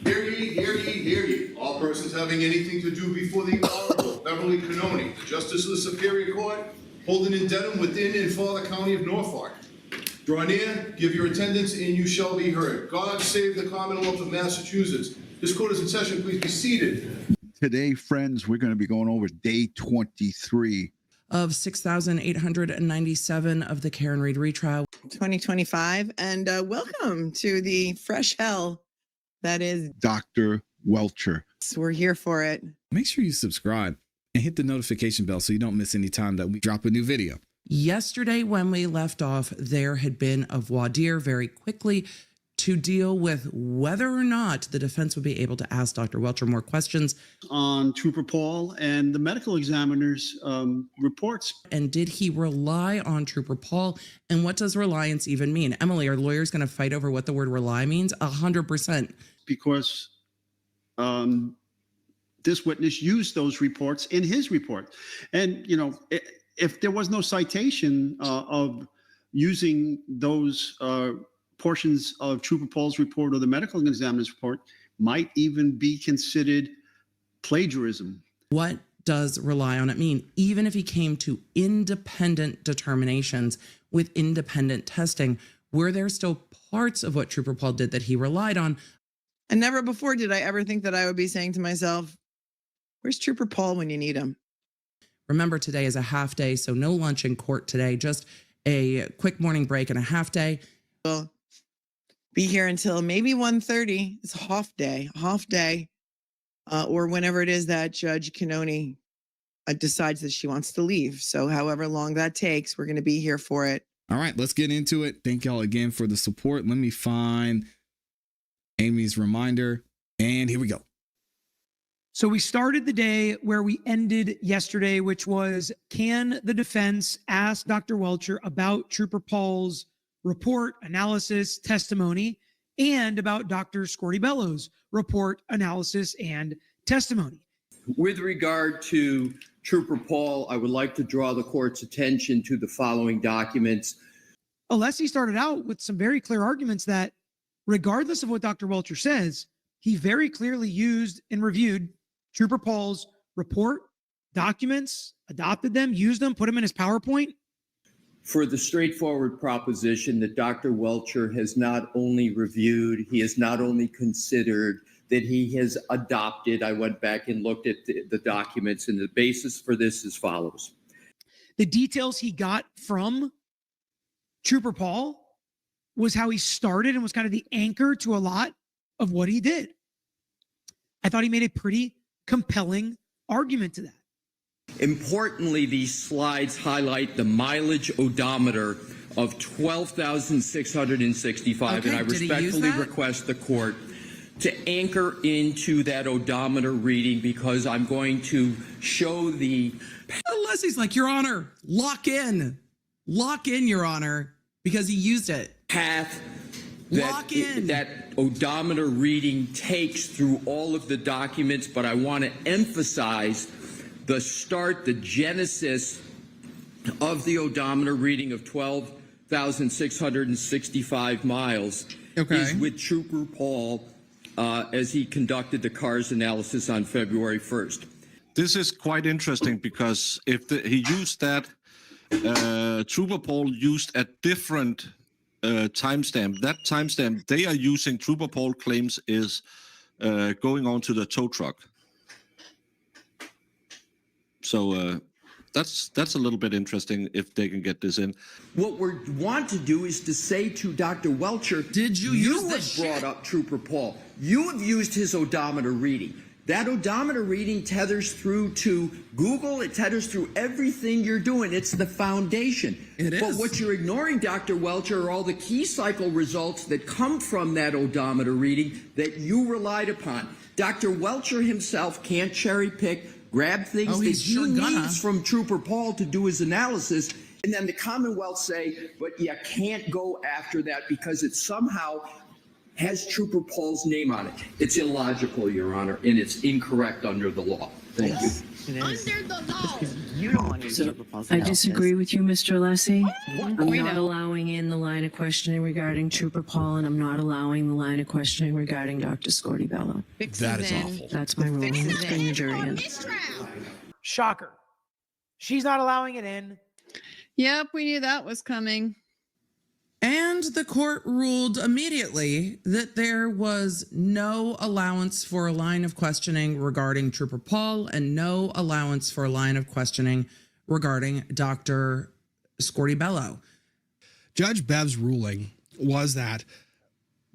Hear ye, hear ye, hear ye. All persons having anything to do before the Honorable Beverly Cannoni, Justice of the Superior Court, holding in Dedham within and for the County of Norfolk. Draw near, give your attendance, and you shall be heard. God save the Commonwealth of Massachusetts. This court is in session. Please be seated. Today, friends, we're going to be going over day 23 of 6,897 of the Karen Reed retrial. 2025, and welcome to the fresh hell that is Dr. Welcher. So we're here for it. Make sure you subscribe and hit the notification bell so you don't miss any time that we drop a new video. Yesterday, when we left off, there had been a voir dire very quickly to deal with whether or not the defense would be able to ask Dr. Welcher more questions on Trooper Paul and the medical examiner's reports. And did he rely on Trooper Paul? And what does reliance even mean? Emily, are lawyers going to fight over what the word rely means? 100%. Because this witness used those reports in his report. And, you know, if there was no citation of using those portions of Trooper Paul's report or the medical examiner's report, might even be considered plagiarism. What does rely on it mean? Even if he came to independent determinations with independent testing, were there still parts of what Trooper Paul did that he relied on? And never before did I ever think that I would be saying to myself, where's Trooper Paul when you need him? Remember, today is a half day, so no lunch in court today, just a quick morning break and a half day. We'll be here until maybe 1:30. It's a half day, or whenever it is that Judge Cannoni decides that she wants to leave. So however long that takes, we're going to be here for it. All right, let's get into it. Thank y'all again for the support. Let me find Amy's reminder, and here we go. So we started the day where we ended yesterday, which was, can the defense ask Dr. Welcher about Trooper Paul's report, analysis, testimony, and about Dr. Scortibello's report, analysis, and testimony? With regard to Trooper Paul, I would like to draw the court's attention to the following documents. Alessi started out with some very clear arguments that, regardless of what Dr. Welcher says, he very clearly used and reviewed Trooper Paul's report, documents, adopted them, used them, put them in his PowerPoint. For the straightforward proposition that Dr. Welcher has not only reviewed, he has not only considered, that he has adopted. I went back and looked at the documents, and the basis for this is as follows. The details he got from Trooper Paul was how he started and was kind of the anchor to a lot of what he did. I thought he made a pretty compelling argument to that. Importantly, these slides highlight the mileage odometer of 12,665, Okay, and I respectfully request the court to anchor into that odometer reading, because I'm going to show the... Leslie's like, Your Honor, lock in, Your Honor, because he used it. Path Lock in. that odometer reading takes through all of the documents, but I want to emphasize the start, the genesis of the odometer reading of 12,665 miles is with Trooper Paul as he conducted the CARS analysis on February 1st. This is quite interesting because if he used that, Trooper Paul used a different timestamp. That timestamp they are using, Trooper Paul claims, is going on to the tow truck. So that's a little bit interesting if they can get this in. What we want to do is to say to Dr. Welcher, did you have brought up Trooper Paul. You have used his odometer reading. That odometer reading tethers through to Google. It tethers through everything you're doing. It's the foundation. It is. But what you're ignoring, Dr. Welcher, are all the key cycle results that come from that odometer reading that you relied upon. Dr. Welcher himself can't cherry pick, grab things that he needs from Trooper Paul to do his analysis, and then the Commonwealth say, but you can't go after that because it somehow has Trooper Paul's name on it. It's illogical, Your Honor, and it's incorrect under the law. Thank you. It is. Under the law. You don't want to use So, Trooper Paul's I analysis. disagree with you, Mr. Alessi. I'm We not know. allowing in the line of questioning regarding Trooper Paul, and I'm not allowing the line of questioning regarding Dr. Scordi-Bello. That is awful. That's my ruling. Fixes Bring it. the jury in. Mistrial. Shocker. She's not allowing it in. Yep, we knew that was coming. And the court ruled immediately that there was no allowance for a line of questioning regarding Trooper Paul and no allowance for a line of questioning regarding Dr. Scordi-Bello. Judge Bev's ruling was that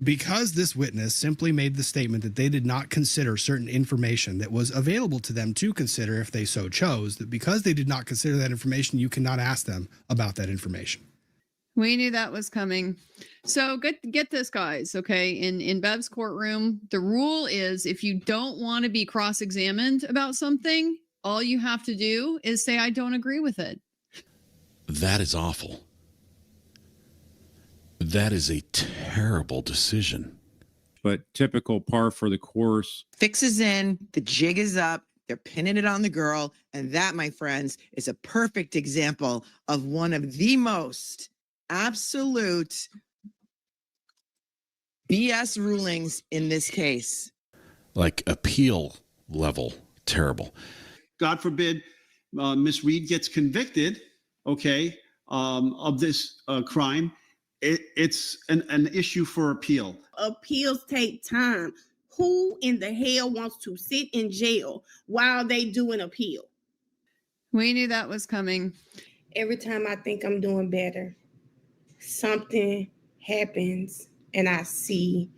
because this witness simply made the statement that they did not consider certain information that was available to them to consider if they so chose, that because they did not consider that information, you cannot ask them about that information. We knew that was coming. So get this, guys. Okay, in Bev's courtroom, the rule is if you don't want to be cross-examined about something, all you have to do is say, I don't agree with it. That is awful. That is a terrible decision. But typical par for the course. Fix is in, the jig is up, they're pinning it on the girl. And that, my friends, is a perfect example of one of the most absolute BS rulings in this case. Like appeal level terrible. God forbid, Miss Reed gets convicted, okay, of this crime. It's an issue for appeal. Appeals take time. Who in the hell wants to sit in jail while they do an appeal? We knew that was coming. Every time I think I'm doing better, something happens and I see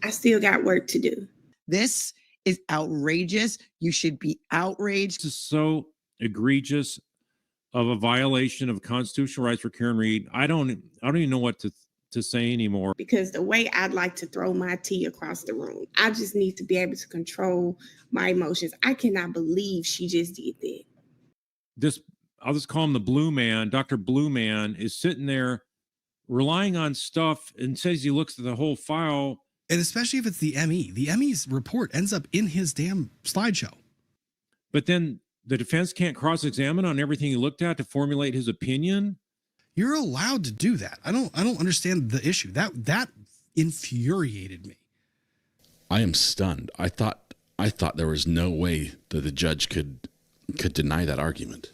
I still got work to do. This is outrageous. You should be outraged. This is so egregious of a violation of constitutional rights for Karen Reed. I don't even know what to say anymore. Because the way I'd like to throw my tea across the room, I just need to be able to control my emotions. I cannot believe she just did that. I'll just call him the Blue Man. Dr. Blue Man is sitting there relying on stuff and says he looks at the whole file. And especially if it's the ME. The ME's report ends up in his damn slideshow. But then the defense can't cross-examine on everything he looked at to formulate his opinion. You're allowed to do that. I don't understand the issue. That infuriated me. I am stunned. I thought there was no way that the judge could deny that argument.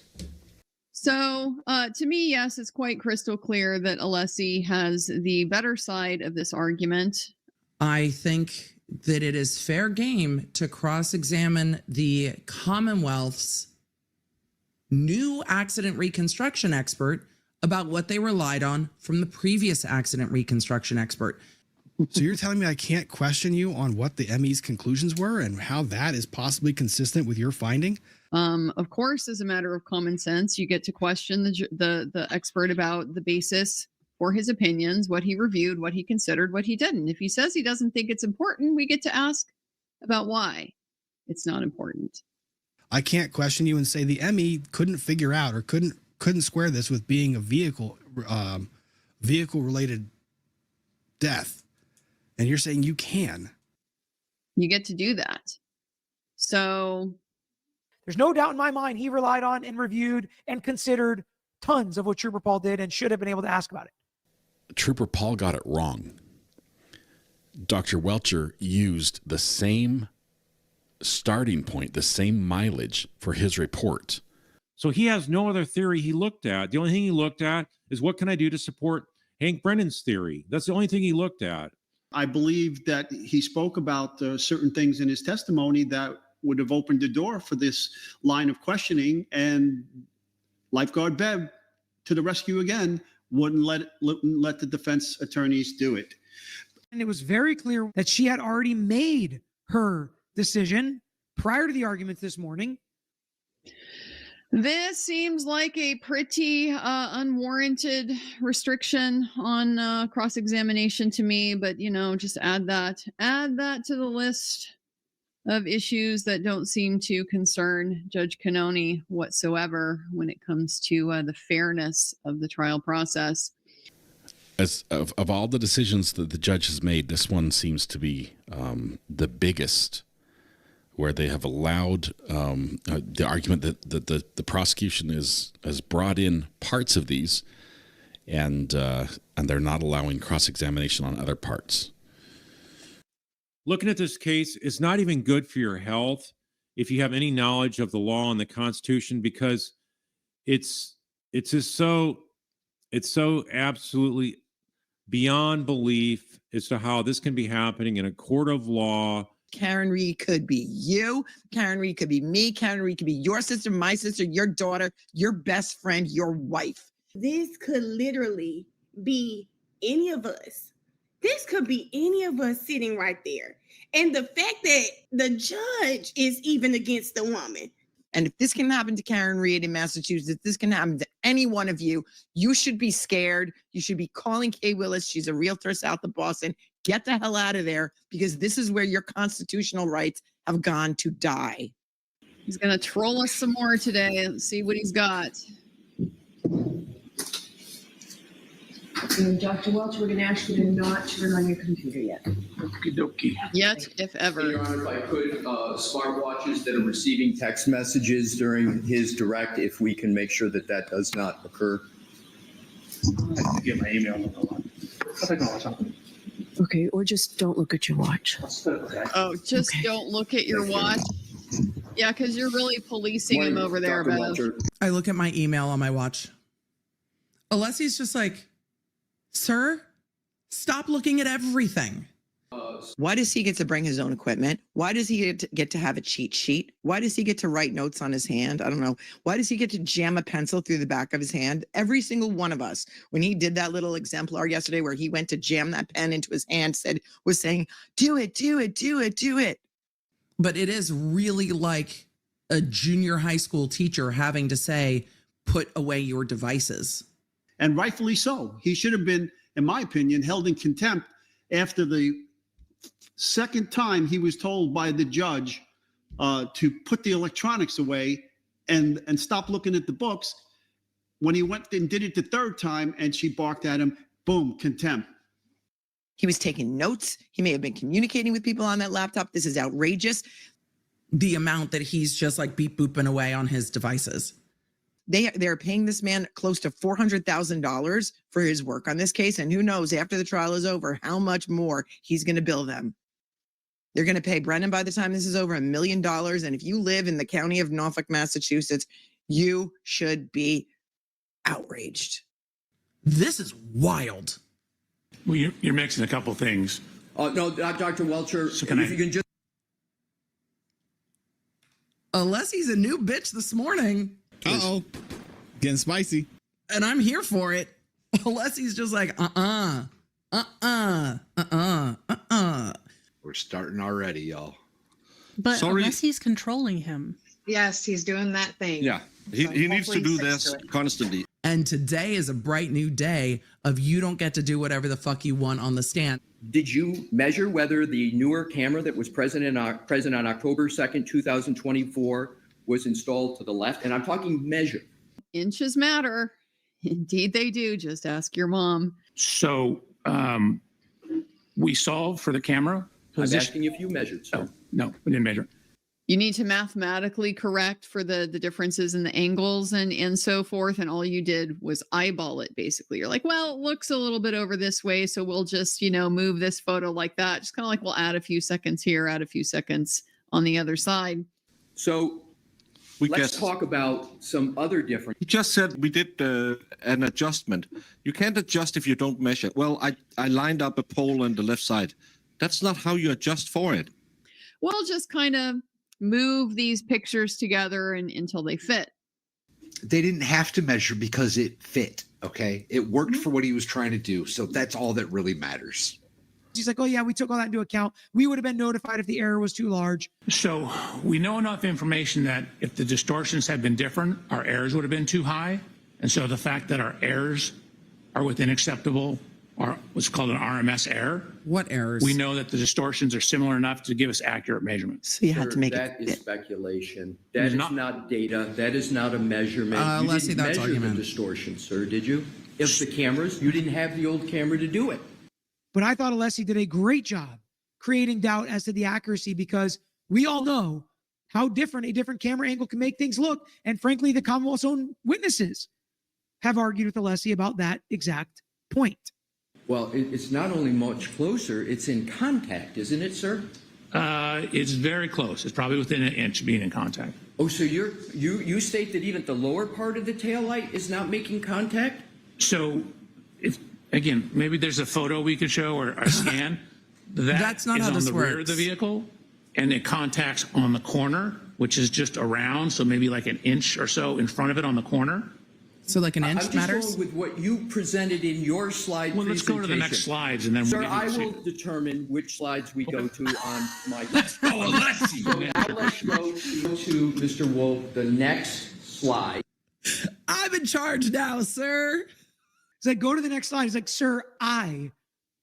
So to me, yes, it's quite crystal clear that Alessi has the better side of this argument. I think that it is fair game to cross-examine the Commonwealth's new accident reconstruction expert about what they relied on from the previous accident reconstruction expert. So you're telling me I can't question you on what the ME's conclusions were and how that is possibly consistent with your finding? Of course, as a matter of common sense, you get to question the expert about the basis for his opinions, what he reviewed, what he considered, what he didn't. If he says he doesn't think it's important, we get to ask about why it's not important. I can't question you and say the ME couldn't figure out or couldn't square this with being a vehicle related death. And you're saying you can. You get to do that. So There's no doubt in my mind he relied on and reviewed and considered tons of what Trooper Paul did and should have been able to ask about it. Trooper Paul got it wrong. Dr. Welcher used the same starting point, the same mileage for his report. So he has no other theory he looked at. The only thing he looked at is what can I do to support Hank Brennan's theory? That's the only thing he looked at. I believe that he spoke about certain things in his testimony that would have opened the door for this line of questioning, and Lifeguard Bev, to the rescue again, wouldn't let the defense attorneys do it. And it was very clear that she had already made her decision prior to the arguments this morning. this seems like a pretty unwarranted restriction on cross-examination to me, but just add that to the list of issues that don't seem to concern Judge Cannoni whatsoever when it comes to the fairness of the trial process. As of all the decisions that the judge has made, this one seems to be the biggest where they have allowed the argument that the prosecution has brought in parts of these, and they're not allowing cross-examination on other parts. Looking at this case, it's not even good for your health if you have any knowledge of the law and the Constitution, because it's so absolutely beyond belief as to how this can be happening in a court of law. Karen Reed could be you. Karen Reed could be me. Karen Reed could be your sister, my sister, your daughter, your best friend, your wife. This could literally be any of us. This could be any of us sitting right there. And the fact that the judge is even against the woman. And if this can happen to Karen Reed in Massachusetts, this can happen to any one of you. You should be scared. You should be calling Kay Willis. She's a realtor south of Boston. Get the hell out of there, because this is where your constitutional rights have gone to die. He's going to troll us some more today and see what he's got. Dr. Welcher, we're going to ask you to not turn on your computer yet. Okie dokie. Yet, if ever. Your Honor, if I could, smartwatches that are receiving text messages during his direct, if we can make sure that that does not occur. Get my email. I think I'll something. Okay, or just don't look at your watch. Oh, just don't look at your watch. Yeah, because you're really policing him over there, Bev. I look at my email on my watch. Alessi's just like, sir, stop looking at everything. Why does he get to bring his own equipment? Why does he get to have a cheat sheet? Why does he get to write notes on his hand? I don't know. Why does he get to jam a pencil through the back of his hand? Every single one of us, when he did that little exemplar yesterday where he went to jam that pen into his hand, was saying, do it, do it, do it, do it. But it is really like a junior high school teacher having to say, put away your devices. And rightfully so. He should have been, in my opinion, held in contempt after the second time he was told by the judge to put the electronics away and stop looking at the books. When he went and did it the third time and she barked at him, boom, contempt. He was taking notes. He may have been communicating with people on that laptop. This is outrageous. The amount that he's just like beep booping away on his devices. They're paying this man close to $400,000 for his work on this case. And who knows, after the trial is over, how much more he's going to bill them. They're going to pay Brennan, by the time this is over, $1 million. And if you live in the county of Norfolk, Massachusetts, you should be outraged. This is wild. Well, you're mixing a couple things. No, Dr. Welcher, So if you can just. Alessi's a new bitch this morning. Uh-oh. Getting spicy. And I'm here for it. Alessi's just like, We're starting already, y'all. But Sorry. unless he's controlling him. Yes, he's doing that thing. Yeah, he needs to do this constantly. And today is a bright new day of you don't get to do whatever the fuck you want on the stand. Did you measure whether the newer camera that was present on October 2nd, 2024 was installed to the left? And I'm talking measure. Inches matter. Indeed they do. Just ask your mom. So we solved for the camera position. I'm asking if you measured. So. No, we didn't measure. You need to mathematically correct for the differences in the angles and so forth. And all you did was eyeball it, basically. You're like, well, it looks a little bit over this way. So we'll just, move this photo like that. Just kind of like we'll add a few seconds here, add a few seconds on the other side. So let's talk about some other different. He just said we did an adjustment. You can't adjust if you don't measure. Well, I lined up a pole on the left side. That's not how you adjust for it. We'll just kind of move these pictures together until they fit. They didn't have to measure because it fit, okay? It worked for what he was trying to do. So that's all that really matters. She's like, oh yeah, we took all that into account. We would have been notified if the error was too large. So we know enough information that if the distortions had been different, our errors would have been too high. And so the fact that our errors are within acceptable, or what's called an RMS error. What errors? We know that the distortions are similar enough to give us accurate measurements. So you had to make that it is speculation. That is not data. That is not a measurement. You let's see, didn't that's measure the argument. distortion, sir, did you? If the cameras, you didn't have the old camera to do it. But I thought Alessi did a great job creating doubt as to the accuracy, because We all know how different a different camera angle can make things look. And frankly, the Commonwealth's own witnesses have argued with Alessi about that exact point. Well, it's not only much closer, it's in contact, isn't it, sir? It's very close. It's probably within an inch being in contact. Oh, so you state that even the lower part of the taillight is not making contact? So, if again, maybe there's a photo we could show or a scan. That's not is how on this the rear of the works. vehicle, and it contacts on the corner, which is just around, so maybe like an inch or so in front of it on the corner. So like an I'm inch just matters? going with what you presented in your slide Well, let's go to the next presentation. slides and then Sir, we'll I get will determine which slides we go to on my. Let's go, Alessi. So now let's go to Mr. Wolf, the next slide. I'm in charge now, sir. It's like, go to the next slide. He's like, sir, I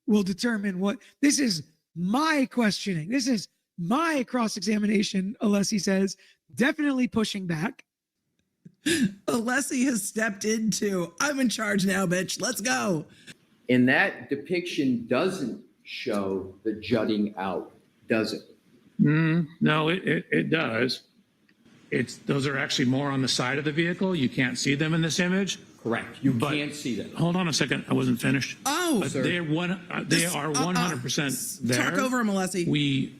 will determine what this is my questioning. This is my cross-examination, Alessi says, definitely pushing back. Alessi has stepped into, I'm in charge now, bitch. Let's go. And that depiction doesn't show the jutting out, does it? No, it does. Those are actually more on the side of the vehicle. You can't see them in this image. Correct. You can't see them. Hold on a second. I wasn't finished. Oh, But they are 100% there. Talk over him, Alessi.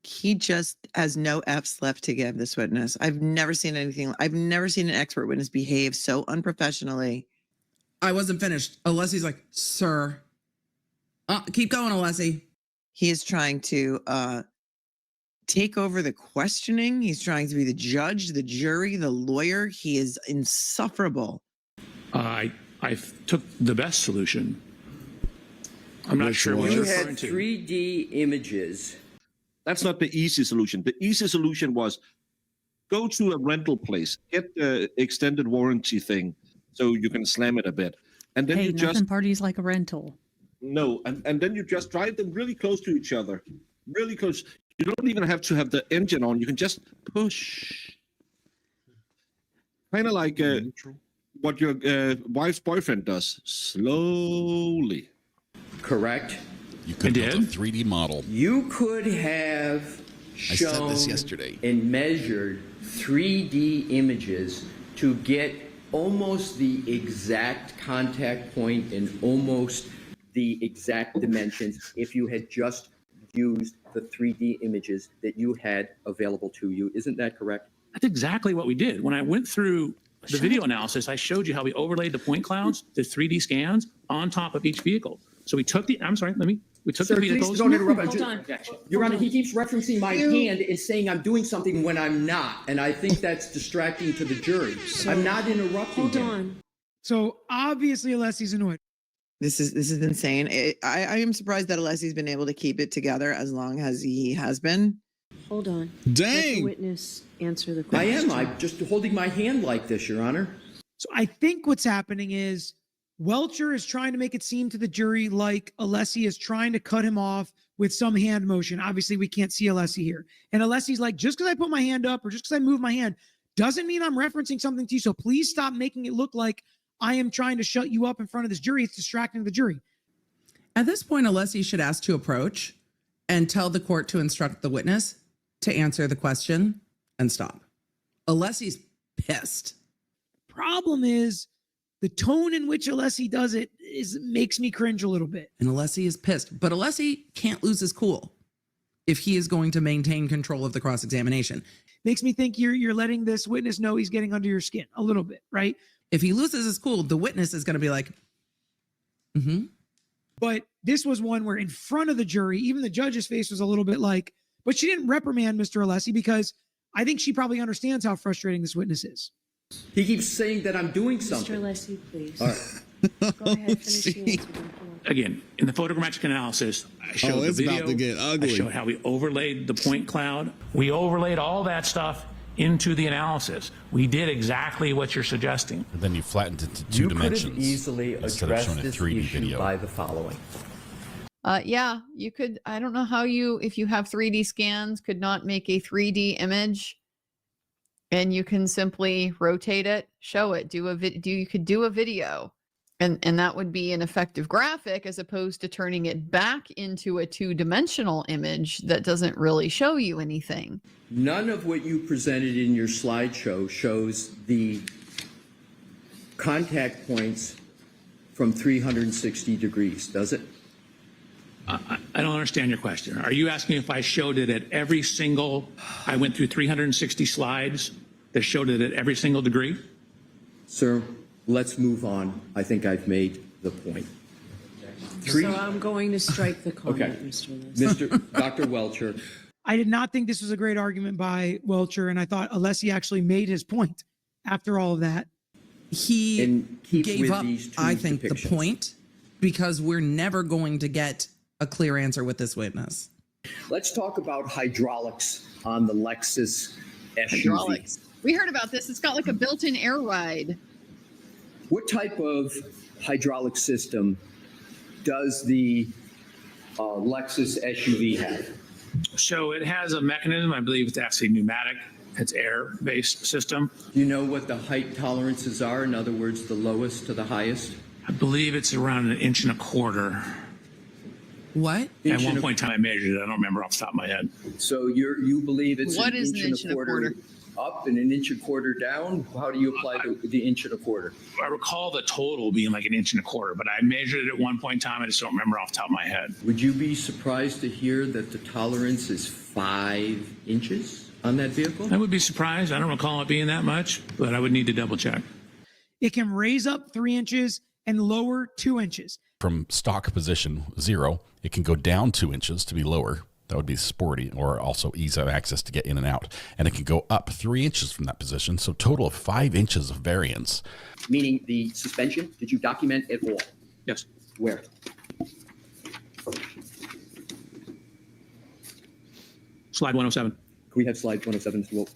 He just has no F's left to give this witness. I've never seen anything. I've never seen an expert witness behave so unprofessionally. I wasn't finished. Alessi's like, sir. Keep going, Alessi. He is trying to take over the questioning. He's trying to be the judge, the jury, the lawyer. He is insufferable. I took the best solution. I'm not sure what You you're had referring to. 3D images. That's not the easy solution. The easy solution was go to a rental place, get the extended warranty thing so you can slam it a bit. And then Hey, you nothing just, parties like a rental. no, and then you just drive them really close to each other. Really close. You don't even have to have the engine on. You can just push. Kind of like what your wife's boyfriend does. Slowly. Correct. You could build a 3D model. You could have I said shown this yesterday. and measured 3D images to get almost the exact contact point and almost the exact dimensions if you had just used the 3D images that you had available to you. Isn't that correct? That's exactly what we did. When I went through the video analysis, I showed you how we overlaid the point clouds, the 3D scans on top of each vehicle. So we took the, we took Sir, the please vehicles. don't interrupt. Hold on. Your Honor, he keeps referencing my hand and saying I'm doing something when I'm not. And I think that's distracting to the jury. I'm not interrupting him. So obviously Alessi's annoyed. This is insane. I am surprised that Alessi's been able to keep it together as long as he has been. Hold on. Let the Dang. witness answer the I question. am. I'm just holding my hand like this, Your Honor. So I think what's happening is Welcher is trying to make it seem to the jury like Alessi is trying to cut him off with some hand motion. Obviously, we can't see Alessi here. And Alessi's like, just because I put my hand up or just because I move my hand doesn't mean I'm referencing something to you. So please stop making it look like I am trying to shut you up in front of this jury. It's distracting the jury. At this point, Alessi should ask to approach and tell the court to instruct the witness to answer the question and stop. Alessi's pissed. Problem is the tone in which Alessi does it makes me cringe a little bit. And Alessi is pissed. But Alessi can't lose his cool if he is going to maintain control of the cross-examination. Makes me think you're letting this witness know he's getting under your skin a little bit, right? If he loses his cool, the witness is going to be like, mm-hmm. But this was one where in front of the jury, even the judge's face was a little bit like, but she didn't reprimand Mr. Alessi because I think she probably understands how frustrating this witness is. He keeps saying that I'm doing something. Mr. Alessi, please. All right. Go ahead, finish the answer. Again, in the photogrammetric analysis, I showed the it's video. about to get ugly. I showed how we overlaid the point cloud. We overlaid all that stuff into the analysis. We did exactly what you're suggesting. And then you flattened it to two You dimensions. could have easily instead of addressed showing a this 3D issue video. by the following. Yeah, you could. I don't know how you, if you have 3D scans, could not make a 3D image, and you can simply rotate it, show it, you could do a video. And that would be an effective graphic as opposed to turning it back into a two-dimensional image that doesn't really show you anything. None of what you presented in your slideshow shows the contact points from 360 degrees, does it? I don't understand your question. Are you asking if I showed it at every single, I went through 360 slides that showed it at every single degree? Sir, let's move on. I think I've made the point. So I'm going to strike the comment, Okay. Mr. List. Dr. Welcher. I did not think this was a great argument by Welcher, and I thought Alessi actually made his point after all of that. He keep gave with up, these two I think, depictions. the point because we're never going to get a clear answer with this witness. Let's talk about hydraulics on the Lexus SUV. Hydraulics. We heard about this. It's got like a built-in air ride. What type of hydraulic system does the Lexus SUV have? So it has a mechanism, I believe it's actually pneumatic, it's air-based system. Do you know what the height tolerances are? In other words, the lowest to the highest? I believe it's around 1.25 inches. What? At one point in time I measured it, I don't remember off the top of my head. So you believe it's What an is inch an and inch a and a quarter up and 1.25 inches down? How do you apply the 1.25 inches? I recall the total being like 1.25 inches, but I measured it at one point in time, I just don't remember off the top of my head. Would you be surprised to hear that the tolerance is 5 inches on that vehicle? I would be surprised, I don't recall it being that much, but I would need to double check. It can raise up 3 inches and lower 2 inches. From stock position 0, it can go down 2 inches to be lower. That would be sporty, or also ease of access to get in and out. And it can go up 3 inches from that position, so total of 5 inches of variance. Meaning the suspension, did you document it all? Yes. Where? Slide 107. Can we have slide 107, Mr. Wolf?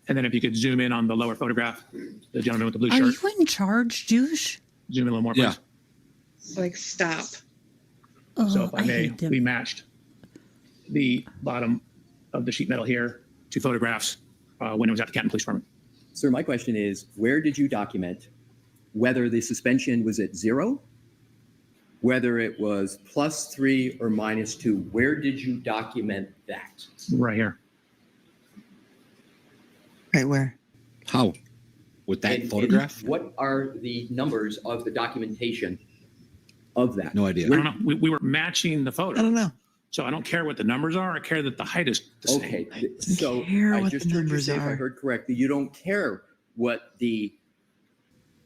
And then if you could zoom in on the lower photograph, the gentleman with the blue Are shirt. you in charge, douche? Zoom in a little more, please. Like, stop. So if I may, hate them. we matched the bottom of the sheet metal here to photographs when it was at the Canton Police Department. Sir, my question is, where did you document whether the suspension was at 0, whether it was +3 or -2? Where did you document that? Right here. Right where? How? With that And photograph? what are the numbers of the documentation of that? No idea. I don't know. We were matching the photo. I don't know. So I don't care what the numbers are. I care that the height is the same. Okay, so care I what just the heard you numbers say, if I are. heard correctly, you don't care what the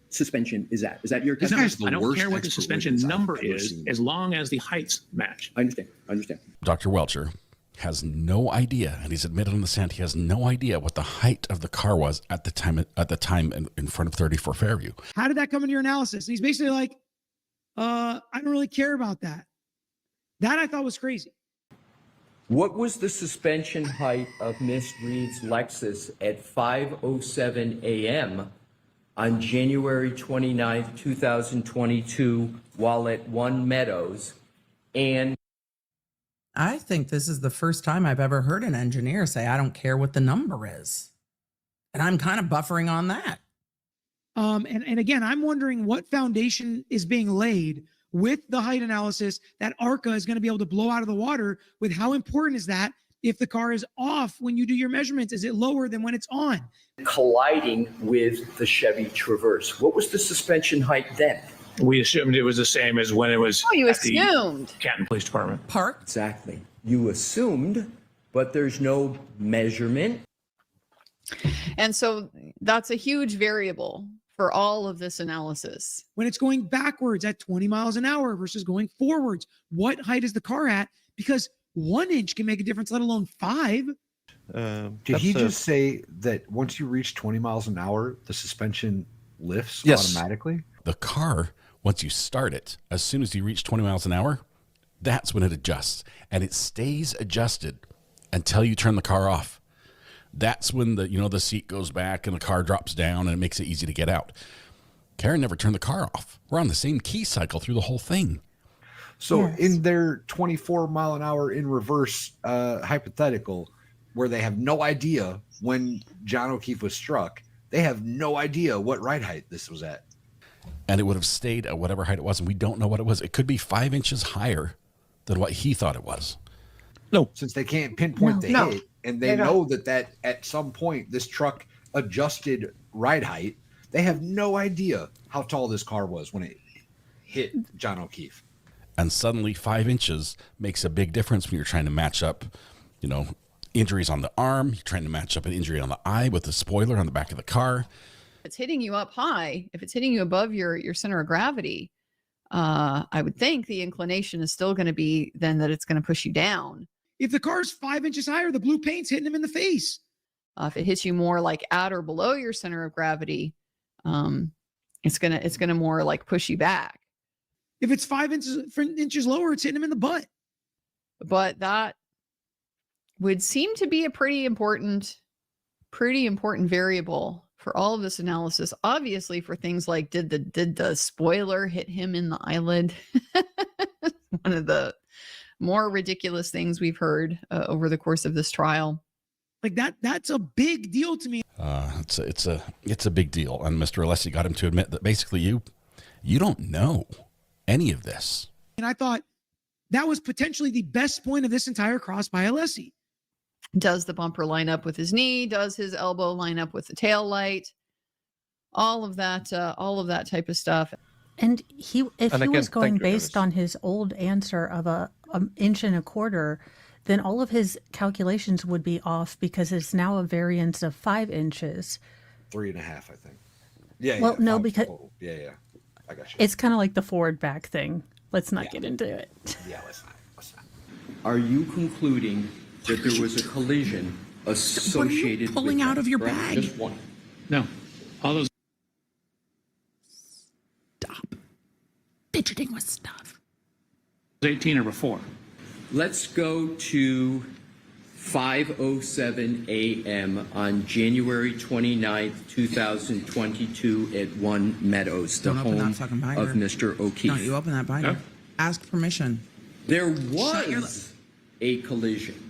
suspension is at. Is that your No, testimony? I don't care what the suspension number is as long as the heights match. I understand. Dr. Welcher has no idea, and he's admitted on the stand he has no idea what the height of the car was at the time in front of 34 Fairview. How did that come into your analysis? And he's basically like, I don't really care about that. That I thought was crazy. What was the suspension height of Miss Reed's Lexus at 5:07 a.m. on January 29th, 2022, while at One Meadows? And I think this is the first time I've ever heard an engineer say, I don't care what the number is. And I'm kind of buffering on that. And again, I'm wondering what foundation is being laid with the height analysis that ARCA is going to be able to blow out of the water with. How important is that if the car is off when you do your measurements? Is it lower than when it's on? colliding with the Chevy Traverse. What was the suspension height then? We assumed it was the same as when it was Oh, you at the assumed. Canton Police Department. Parked. Exactly. You assumed, but there's no measurement. And so that's a huge variable for all of this analysis. When it's going backwards at 20 miles an hour versus going forwards, what height is the car at? Because 1 inch can make a difference, let alone 5. Did he just say that once you reach 20 miles an hour, the suspension lifts Yes. automatically? The car, once you start it, as soon as you reach 20 miles an hour, that's when it adjusts. And it stays adjusted until you turn the car off. That's when the seat goes back and the car drops down and it makes it easy to get out. Karen never turned the car off. We're on the same key cycle through the whole thing. So in their 24 mile an hour in reverse hypothetical, where they have no idea when John O'Keefe was struck, They have no idea what ride height this was at. And it would have stayed at whatever height it was, and we don't know what it was. It could be 5 inches higher than what he thought it was. No, since they can't pinpoint the No. hit, and they know that at some point this truck adjusted ride height, they have no idea how tall this car was when it hit John O'Keefe. And suddenly 5 inches makes a big difference when you're trying to match up, injuries on the arm. You're trying to match up an injury on the eye with the spoiler on the back of the car. It's hitting you up high. If it's hitting you above your center of gravity, I would think the inclination is still going to be then that it's going to push you down. If the car's 5 inches higher, the blue paint's hitting him in the face. If it hits you more like at or below your center of gravity, it's gonna more like push you back. If it's 5 inches lower, it's hitting him in the butt. But that would seem to be a pretty important variable for all of this analysis. Obviously, for things like did the spoiler hit him in the eyelid? One of the more ridiculous things we've heard over the course of this trial. Like that's a big deal to me. It's a big deal. And Mr. Alessi got him to admit that basically you don't know any of this. And I thought that was potentially the best point of this entire cross by Alessi. Does the bumper line up with his knee? Does his elbow line up with the tail light? All of that type of stuff. And if he was going based on his old answer of a inch and a quarter, then all of his calculations would be off because it's now a variance of 5 inches. 3.5, I think. Yeah. Well, no, 5 because total. Yeah. I got you. it's kind of like the forward back thing. Let's not get into it. Yeah, let's not. Are you concluding that there was a collision associated with pulling out that, of your correct? bag? Just one. No. All those. Stop fidgeting with stuff. 18 or before. Let's go to 5:07 a.m. on January 29th, 2022 at One Meadows, the Don't open home that fucking binder. of Mr. O'Keefe. Don't you open that binder. No. Ask permission. There Shut your was a collision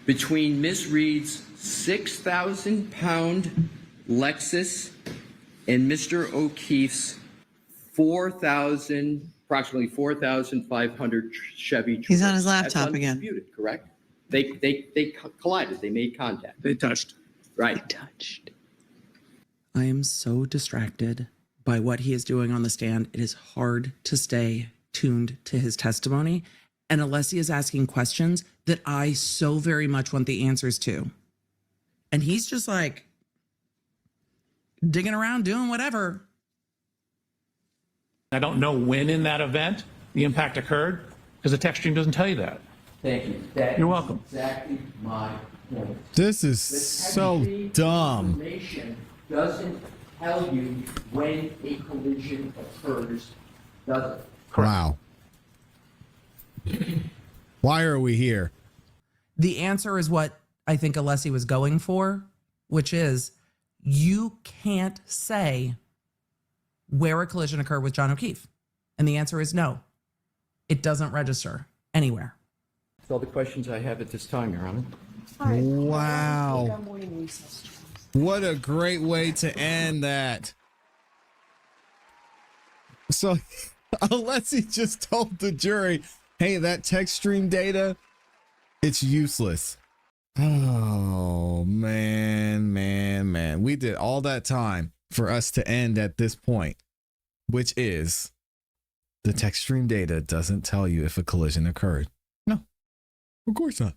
between Miss Reed's 6,000-pound Lexus and Mr. O'Keefe's approximately 4,500 Chevy. He's on his Traverse. laptop That's again. undisputed, correct? They collided. They made contact. They touched. Right. I am so distracted by what he is doing on the stand. It is hard to stay tuned to his testimony. And Alessi is asking questions that I so very much want the answers to. And he's just like digging around, doing whatever. I don't know when in that event the impact occurred because the text stream doesn't tell you that. Thank you. You're welcome. Exactly my point. This is The so technically dumb. Information doesn't tell you when a collision occurs, does it? Wow. Why are we here? The answer is what I think Alessi was going for, which is you can't say where a collision occurred with John O'Keefe. And the answer is no. It doesn't register anywhere. That's all the questions I have at this time, Your Honor. Wow. What a great way to end that. So Alessi just told the jury, hey, that text stream data, it's useless. Oh, man. We did all that time for us to end at this point, which is the text stream data doesn't tell you if a collision occurred. No, of course not.